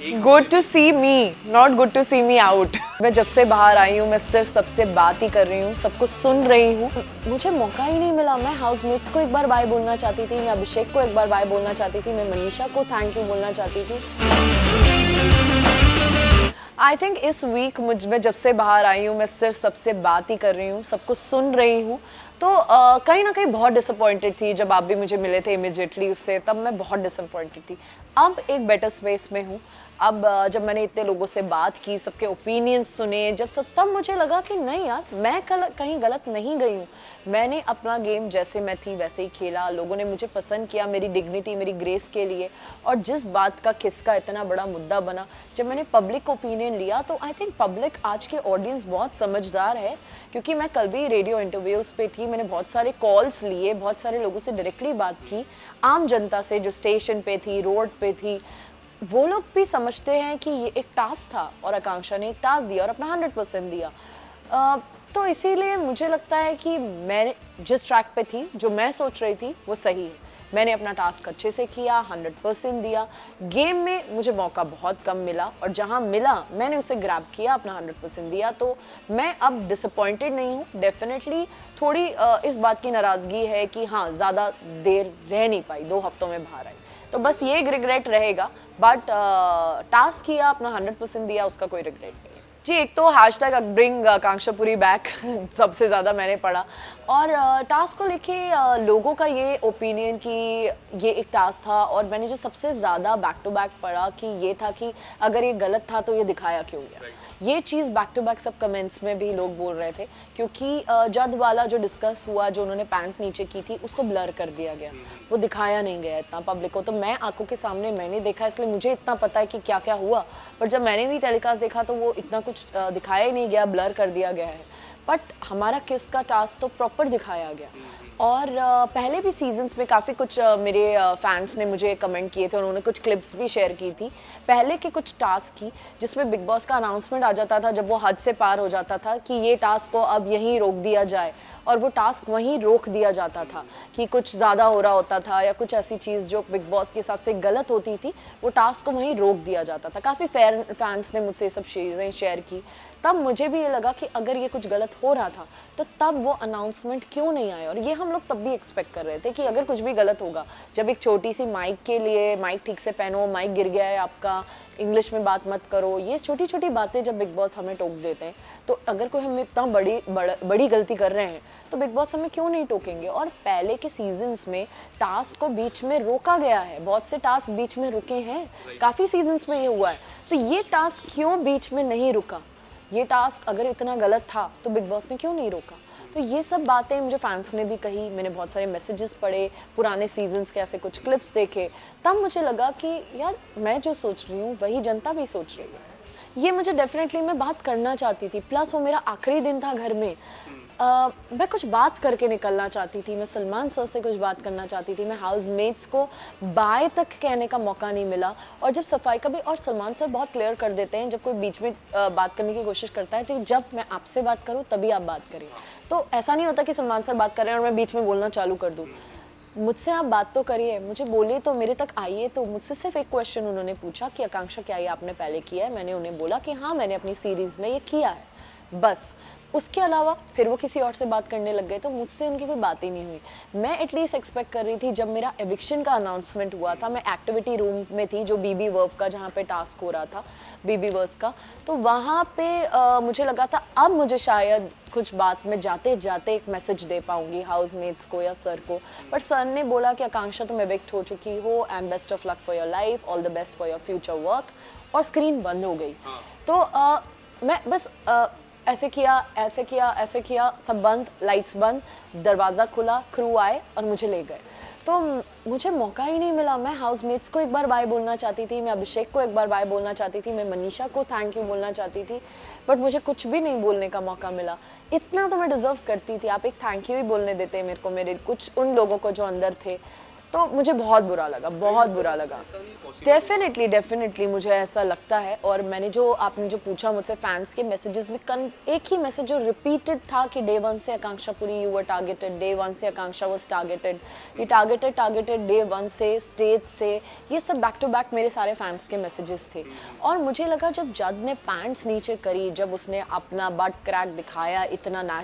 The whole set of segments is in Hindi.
Good to see me, not good to see me out. मैं जब से बाहर आई हूँ मैं सिर्फ सबसे बात ही कर रही हूँ, सबको सुन रही हूँ। मुझे मौका ही नहीं मिला। मैं हाउसमेट्स को एक बार बाय बोलना चाहती थी, मैं अभिषेक को एक बार बाय बोलना चाहती थी, मैं मनीषा को थैंक यू बोलना चाहती थी। आई थिंक इस वीक मैं जब से बाहर आई हूँ मैं सिर्फ सबसे बात ही कर रही हूँ, सबको सुन रही हूँ। तो कहीं ना कहीं बहुत डिसअपॉइंटेड थी जब आप भी मुझे मिले थे इमिजिएटली उससे, तब मैं बहुत डिसअपॉइंटेड थी। अब एक बेटर स्पेस में हूँ। अब जब मैंने इतने लोगों से बात की, सबके ओपिनियंस सुने, तब मुझे लगा कि नहीं यार, मैं कहीं गलत नहीं गई हूँ। मैंने अपना गेम जैसे मैं थी वैसे ही खेला, लोगों ने मुझे पसंद किया मेरी डिग्निटी, मेरी ग्रेस के लिए। और जिस बात का किसका इतना बड़ा मुद्दा बना, जब मैंने पब्लिक ओपिनियन लिया, तो आई थिंक पब्लिक आज के ऑडियंस बहुत समझदार है। क्योंकि मैं कल भी रेडियो इंटरव्यूज़ पे थी, मैंने बहुत सारे कॉल्स लिए, बहुत सारे लोगों से डायरेक्टली बात की, आम जनता से जो स्टेशन पे थी, रोड पे थी। वो लोग भी समझते हैं कि ये एक टास्क था और आकांक्षा ने एक टास्क दिया और अपना 100% दिया। तो इसीलिए मुझे लगता है कि मैं जिस ट्रैक पे थी, जो मैं सोच रही थी, वो सही है। मैंने अपना टास्क अच्छे से किया, 100% दिया। गेम में मुझे मौका बहुत कम मिला और जहाँ मिला मैंने उसे ग्रैब किया, अपना 100% दिया। तो मैं अब डिसअपॉइंटेड नहीं हूँ। डेफिनेटली थोड़ी इस बात की नाराज़गी है कि हाँ, ज़्यादा देर रह नहीं पाई, 2 हफ्तों में बाहर आई, तो बस ये एक रिग्रेट रहेगा। बट टास्क किया, अपना 100% दिया, उसका कोई रिग्रेट नहीं है जी। एक तो हैशटैग ब्रिंग आकांक्षापुरी बैक सबसे ज़्यादा मैंने पढ़ा। और टास्क को लेके लोगों का ये ओपिनियन कि ये एक टास्क था, और मैंने जो सबसे ज़्यादा बैक टू बैक पढ़ा कि ये था कि अगर ये गलत था तो ये दिखाया क्यों गया। ये चीज़ बैक टू बैक सब कमेंट्स में भी लोग बोल रहे थे, क्योंकि जद वाला जो डिस्कस हुआ, जो उन्होंने पैंट नीचे की थी, उसको ब्लर कर दिया गया, वो दिखाया नहीं गया इतना पब्लिक को। तो मैं आंखों के सामने मैंने देखा, इसलिए मुझे इतना पता है कि क्या क्या हुआ। पर जब मैंने भी टेलीकास्ट देखा तो वो इतना कुछ दिखाया ही नहीं गया, ब्लर कर दिया गया है। बट हमारा किस का टास्क तो प्रॉपर दिखाया गया। और पहले भी सीजन्स में काफ़ी कुछ मेरे फैंस ने मुझे कमेंट किए थे, उन्होंने कुछ क्लिप्स भी शेयर की थी पहले के कुछ टास्क की, जिसमें बिग बॉस का अनाउंसमेंट आ जाता था जब वो हद से पार हो जाता था कि ये टास्क को अब यहीं रोक दिया जाए, और वो टास्क वहीं रोक दिया जाता था कि कुछ ज़्यादा हो रहा होता था या कुछ ऐसी चीज़ जो बिग बॉस के हिसाब से गलत होती थी, वो टास्क को वहीं रोक दिया जाता था। काफ़ी फैंस ने मुझसे ये सब चीज़ें शेयर की। तब मुझे भी ये लगा कि अगर ये कुछ गलत हो रहा था तो तब वो अनाउंसमेंट क्यों नहीं आया। और ये हम लोग तब भी एक्सपेक्ट कर रहे थे कि अगर कुछ भी गलत होगा, जब एक छोटी सी माइक के लिए, माइक ठीक से पहनो, माइक गिर गया है आपका, इंग्लिश में बात मत करो, ये छोटी छोटी बातें जब बिग बॉस हमें टोक देते हैं, तो अगर कोई हम इतना बड़ी गलती कर रहे हैं तो बिग बॉस हमें क्यों नहीं टोकेंगे। और पहले के सीजन्स में टास्क को बीच में रोका गया है, बहुत से टास्क बीच में रुके हैं, काफ़ी सीजन्स में ये हुआ है। तो ये टास्क क्यों बीच में नहीं रुका? ये टास्क अगर इतना गलत था तो बिग बॉस ने क्यों नहीं रोका? तो ये सब बातें मुझे फैंस ने भी कही, मैंने बहुत सारे मैसेजेस पढ़े, पुराने सीजन्स के ऐसे कुछ क्लिप्स देखे, तब मुझे लगा कि यार, मैं जो सोच रही हूँ वही जनता भी सोच रही है। ये मुझे डेफिनेटली मैं बात करना चाहती थी, प्लस वो मेरा आखिरी दिन था घर में। मैं कुछ बात करके निकलना चाहती थी, मैं सलमान सर से कुछ बात करना चाहती थी, मैं हाउसमेट्स को बाय तक कहने का मौका नहीं मिला। और जब सफाई का भी, और सलमान सर बहुत क्लियर कर देते हैं जब कोई बीच में बात करने की कोशिश करता है कि जब मैं आपसे बात करूं तभी आप बात करें। तो ऐसा नहीं होता कि सलमान सर बात कर रहे हैं और मैं बीच में बोलना चालू कर दूँ। मुझसे आप बात तो करिए, मुझे बोलिए, तो मेरे तक आइए। तो मुझसे सिर्फ एक क्वेश्चन उन्होंने पूछा कि आकांक्षा क्या ये आपने पहले किया है? मैंने उन्हें बोला कि हाँ, मैंने अपनी सीरीज़ में ये किया है, बस। उसके अलावा फिर वो किसी और से बात करने लग गए, तो मुझसे उनकी कोई बात ही नहीं हुई। मैं एटलीस्ट एक्सपेक्ट कर रही थी, जब मेरा एविक्शन का अनाउंसमेंट हुआ था, मैं एक्टिविटी रूम में थी, जो बीबी वर्व का, जहाँ पे टास्क हो रहा था बीबी वर्स का, तो वहाँ पे मुझे लगा था अब मुझे शायद कुछ बात में जाते जाते एक मैसेज दे पाऊंगी हाउसमेट्स को या सर को। पर सर ने बोला कि आकांक्षा, तुम एविक्ट हो चुकी हो, and best of luck for your life, all the best for your future work, और स्क्रीन बंद हो गई। तो मैं बस ऐसे किया, ऐसे किया, ऐसे किया, सब बंद, लाइट्स बंद, दरवाज़ा खुला, क्रू आए और मुझे ले गए। तो मुझे मौका ही नहीं मिला। मैं हाउसमेट्स को एक बार बाय बोलना चाहती थी, मैं अभिषेक को एक बार बाय बोलना चाहती थी, मैं मनीषा को थैंक यू बोलना चाहती थी, बट मुझे कुछ भी नहीं बोलने का मौका मिला। इतना तो मैं डिज़र्व करती थी, आप एक थैंक यू ही बोलने देते मेरे को, मेरे कुछ उन लोगों को जो अंदर थे। तो मुझे बहुत बुरा लगा, बहुत बुरा लगा। डेफिनेटली मुझे ऐसा लगता है। और मैंने जो आपने जो पूछा मुझसे फैंस के मैसेजेस में एक ही मैसेज जो रिपीटेड था कि डे 1 से Akanksha Puri you were targeted, day 1 से आकांक्षा वाज टारगेटेड, ये टारगेटेड डे 1 से, स्टेज से, ये सब बैक टू बैक मेरे सारे फैंस के मैसेजेस थे। और मुझे लगा जब जज ने पैंट्स नीचे करी, जब उसने अपना बट क्रैक दिखाया इतना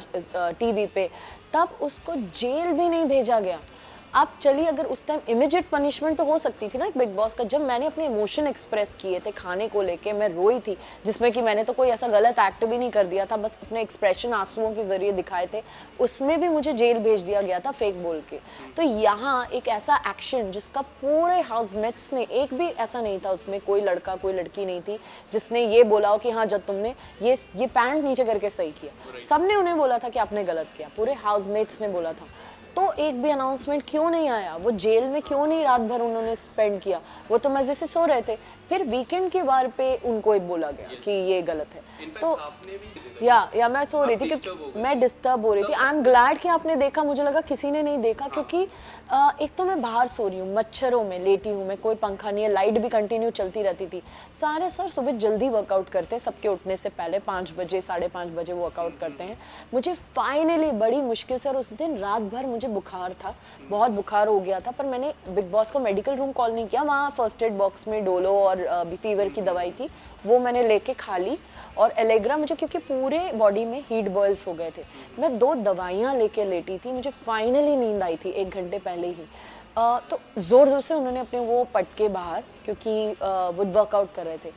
टीवी पे, तब उसको जेल भी नहीं भेजा गया। आप चलिए, अगर उस टाइम इमीडिएट पनिशमेंट तो हो सकती थी ना बिग बॉस का। जब मैंने अपने इमोशन एक्सप्रेस किए थे खाने को लेके, मैं रोई थी, जिसमें कि मैंने तो कोई ऐसा गलत एक्ट भी नहीं कर दिया था, बस अपने एक्सप्रेशन आंसुओं के जरिए दिखाए थे, उसमें भी मुझे जेल भेज दिया गया था फेक बोल के। तो यहाँ एक ऐसा एक्शन जिसका पूरे हाउसमेट्स ने, एक भी ऐसा नहीं था उसमें, कोई लड़का कोई लड़की नहीं थी जिसने ये बोला हो कि हाँ जब तुमने ये पैंट नीचे करके सही किया। सबने उन्हें बोला था कि आपने गलत किया, पूरे हाउसमेट्स ने बोला था। तो एक भी अनाउंसमेंट क्यों नहीं आया? वो जेल में क्यों नहीं रात भर उन्होंने स्पेंड किया? वो तो मजे से सो रहे थे। फिर वीकेंड के बार पे उनको एक बोला गया कि ये गलत है। तो या मैं सो रही थी क्योंकि मैं डिस्टर्ब हो रही थी। आई एम ग्लैड कि आपने देखा, मुझे लगा किसी ने नहीं देखा, क्योंकि एक तो मैं बाहर सो रही हूँ, मच्छरों में लेटी हूँ मैं, कोई पंखा नहीं है, लाइट भी कंटिन्यू चलती रहती थी। सारे सर सुबह जल्दी वर्कआउट करते हैं, सबके उठने से पहले 5 बजे 5:30 बजे वर्कआउट करते हैं। मुझे फाइनली बड़ी मुश्किल से, और उस दिन रात भर मुझे बुखार था, बहुत बुखार हो गया था, पर मैंने बिग बॉस को मेडिकल रूम कॉल नहीं किया। वहाँ फर्स्ट एड बॉक्स में डोलो और फीवर की दवाई थी, वो मैंने लेके खा ली। और एलेग्रा, मुझे क्योंकि पूरे बॉडी में हीट बॉयल्स हो गए थे, मैं 2 दवाइयाँ लेके लेटी थी। मुझे फाइनली नींद आई थी 1 घंटे पहले ही। तो ज़ोर से उन्होंने अपने वो पटके बाहर, क्योंकि वो वर्कआउट कर रहे थे।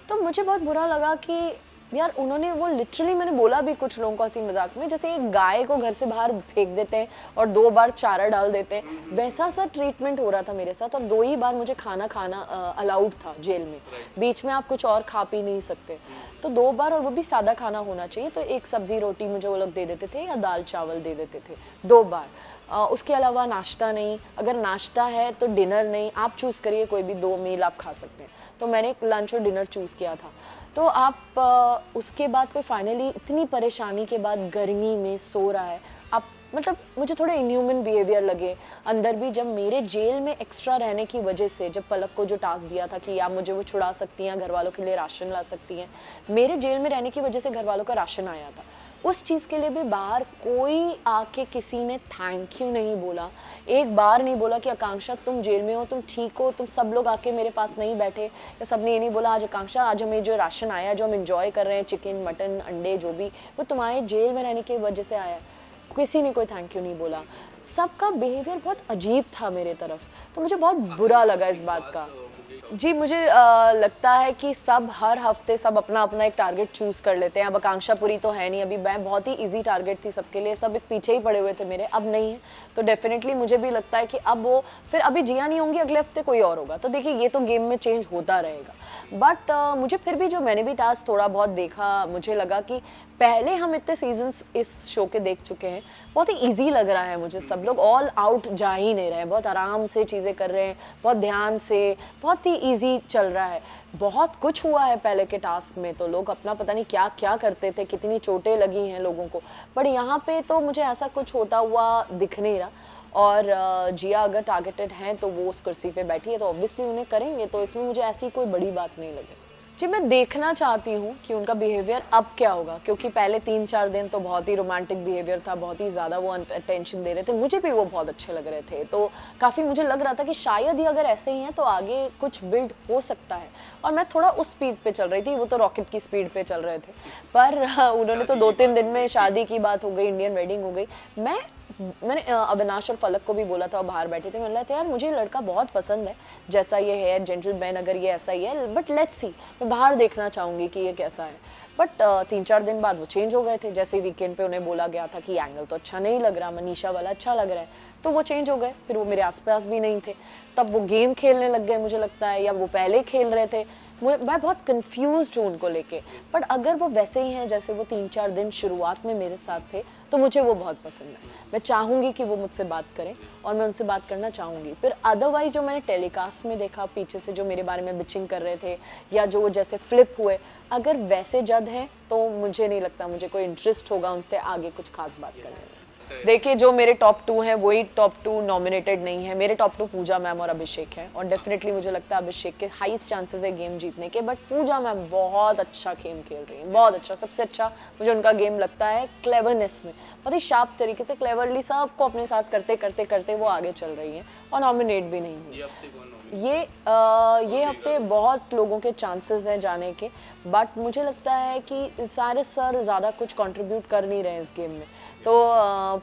तो मुझे बहुत बुरा लगा कि यार उन्होंने वो लिटरली, मैंने बोला भी कुछ लोगों को हंसी मजाक में, जैसे एक गाय को घर से बाहर फेंक देते हैं और 2 बार चारा डाल देते हैं, वैसा सा ट्रीटमेंट हो रहा था मेरे साथ। और 2 ही बार मुझे खाना अलाउड था जेल में, बीच में आप कुछ और खा पी नहीं सकते। तो 2 बार, और वो भी सादा खाना होना चाहिए। तो एक सब्जी रोटी मुझे वो लोग दे देते थे या दाल चावल दे देते थे 2 बार। उसके अलावा नाश्ता नहीं, अगर नाश्ता है तो डिनर नहीं, आप चूज़ करिए, कोई भी 2 मील आप खा सकते हैं। तो मैंने लंच और डिनर चूज़ किया था। तो आप उसके बाद कोई फाइनली इतनी परेशानी के बाद गर्मी में सो रहा है, आप मतलब मुझे थोड़े इनह्यूमन बिहेवियर लगे अंदर भी। जब मेरे जेल में एक्स्ट्रा रहने की वजह से, जब पलक को जो टास्क दिया था कि आप मुझे वो छुड़ा सकती हैं, घर वालों के लिए राशन ला सकती हैं, मेरे जेल में रहने की वजह से घर वालों का राशन आया था। उस चीज़ के लिए भी बाहर कोई आके किसी ने थैंक यू नहीं बोला, एक बार नहीं बोला कि आकांक्षा तुम जेल में हो, तुम ठीक हो। तुम सब लोग आके मेरे पास नहीं बैठे, या सब ने ये नहीं बोला आज आकांक्षा, आज हमें जो राशन आया, जो हम एंजॉय कर रहे हैं, चिकन मटन अंडे जो भी, वो तुम्हारे जेल में रहने की वजह से आया। किसी ने कोई थैंक यू नहीं बोला। सबका बिहेवियर बहुत अजीब था मेरे तरफ, तो मुझे बहुत बुरा लगा इस बात का। जी, मुझे लगता है कि सब हर हफ्ते सब अपना अपना एक टारगेट चूज़ कर लेते हैं। अब आकांक्षा पुरी तो है नहीं, अभी मैं बहुत ही इजी टारगेट थी सबके लिए, सब एक पीछे ही पड़े हुए थे मेरे, अब नहीं है। तो डेफिनेटली मुझे भी लगता है कि अब वो फिर अभी जिया नहीं होंगी, अगले हफ्ते कोई और होगा। तो देखिए, ये तो गेम में चेंज होता रहेगा। बट मुझे फिर भी, जो मैंने भी टास्क थोड़ा बहुत देखा, मुझे लगा कि पहले हम इतने सीजन्स इस शो के देख चुके हैं, बहुत ही इजी लग रहा है मुझे। सब लोग ऑल आउट जा ही नहीं रहे हैं, बहुत आराम से चीज़ें कर रहे हैं, बहुत ध्यान से, बहुत ही इजी चल रहा है। बहुत कुछ हुआ है पहले के टास्क में, तो लोग अपना पता नहीं क्या क्या करते थे, कितनी चोटें लगी हैं लोगों को, बट यहाँ पे तो मुझे ऐसा कुछ होता हुआ दिख नहीं रहा। और जिया अगर टारगेटेड हैं तो वो उस कुर्सी पे बैठी है, तो ऑब्वियसली उन्हें करेंगे, तो इसमें मुझे ऐसी कोई बड़ी बात नहीं लगी। जी, मैं देखना चाहती हूँ कि उनका बिहेवियर अब क्या होगा, क्योंकि पहले 3-4 दिन तो बहुत ही रोमांटिक बिहेवियर था, बहुत ही ज़्यादा वो अटेंशन दे रहे थे, मुझे भी वो बहुत अच्छे लग रहे थे। तो काफ़ी मुझे लग रहा था कि शायद ही अगर ऐसे ही हैं तो आगे कुछ बिल्ड हो सकता है। और मैं थोड़ा उस स्पीड पे चल रही थी, वो तो रॉकेट की स्पीड पे चल रहे थे। पर उन्होंने तो 2-3 दिन में शादी की बात हो गई, इंडियन वेडिंग हो गई। मैंने अविनाश और फलक को भी बोला था, बाहर बैठे थे, मैंने बोला था यार मुझे लड़का बहुत पसंद है, जैसा ये है जेंटलमैन, अगर ये ऐसा ही है, बट लेट्स सी, मैं बाहर देखना चाहूँगी कि ये कैसा है। बट 3-4 दिन बाद वो चेंज हो गए थे। जैसे वीकेंड पे उन्हें बोला गया था कि एंगल तो अच्छा नहीं लग रहा, मनीषा वाला अच्छा लग रहा है, तो वो चेंज हो गए। फिर वो मेरे आसपास भी नहीं थे, तब वो गेम खेलने लग गए मुझे लगता है, या वो पहले खेल रहे थे। मैं बहुत कंफ्यूज्ड हूँ उनको लेके। बट अगर वो वैसे ही हैं जैसे वो 3-4 दिन शुरुआत में मेरे साथ थे, तो मुझे वो बहुत पसंद है। मैं चाहूँगी कि वो मुझसे बात करें और मैं उनसे बात करना चाहूँगी। फिर अदरवाइज जो मैंने टेलीकास्ट में देखा, पीछे से जो मेरे बारे में बिचिंग कर रहे थे, या जो जैसे फ्लिप हुए, अगर वैसे जद हैं तो मुझे नहीं लगता मुझे कोई इंटरेस्ट होगा उनसे आगे कुछ खास बात करने में। देखिए जो मेरे टॉप 2 हैं वही टॉप 2 नॉमिनेटेड नहीं है। मेरे टॉप 2 पूजा मैम और अभिषेक हैं और डेफिनेटली मुझे लगता है अभिषेक के हाईएस्ट चांसेस है गेम जीतने के, बट पूजा मैम बहुत अच्छा गेम खेल रही हैं, बहुत अच्छा। सबसे अच्छा मुझे उनका गेम लगता है क्लेवरनेस में, बहुत ही शार्प तरीके से क्लेवरली सबको अपने साथ करते करते करते वो आगे चल रही हैं और नॉमिनेट भी नहीं हुई। ये हफ्ते बहुत लोगों के चांसेस हैं जाने के, बट मुझे लगता है कि सारे सर ज़्यादा कुछ कंट्रीब्यूट कर नहीं रहे हैं इस गेम में। तो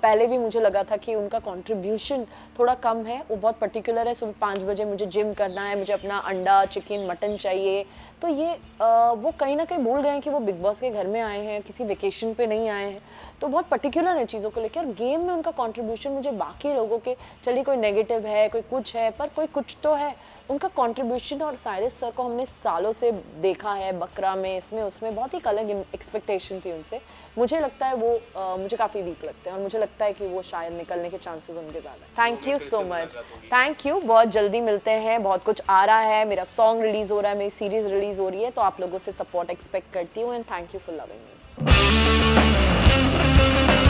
पहले भी मुझे लगा था कि उनका कंट्रीब्यूशन थोड़ा कम है, वो बहुत पर्टिकुलर है, सुबह 5 बजे मुझे जिम करना है, मुझे अपना अंडा चिकन मटन चाहिए। तो ये वो कहीं ना कहीं भूल गए हैं कि वो बिग बॉस के घर में आए हैं, किसी वेकेशन पे नहीं आए हैं, तो बहुत पर्टिकुलर है चीज़ों को लेकर। और गेम में उनका कंट्रीब्यूशन मुझे बाकी लोगों के, चलिए कोई नेगेटिव है, कोई कुछ है, पर कोई कुछ तो है उनका कंट्रीब्यूशन। और साइरस सर को हमने सालों से देखा है बकरा में, इसमें उसमें, बहुत ही अलग एक्सपेक्टेशन थी उनसे। मुझे लगता है वो मुझे काफ़ी वीक लगते हैं और मुझे लगता है कि वो शायद निकलने के चांसेस उनके ज़्यादा। Thank you so much, thank you. बहुत जल्दी मिलते हैं, बहुत कुछ आ रहा है, मेरा सॉन्ग रिलीज़ हो रहा है, मेरी सीरीज़ रिलीज़ हो रही है, तो आप लोगों से सपोर्ट एक्सपेक्ट करती हूँ and thank you for loving me.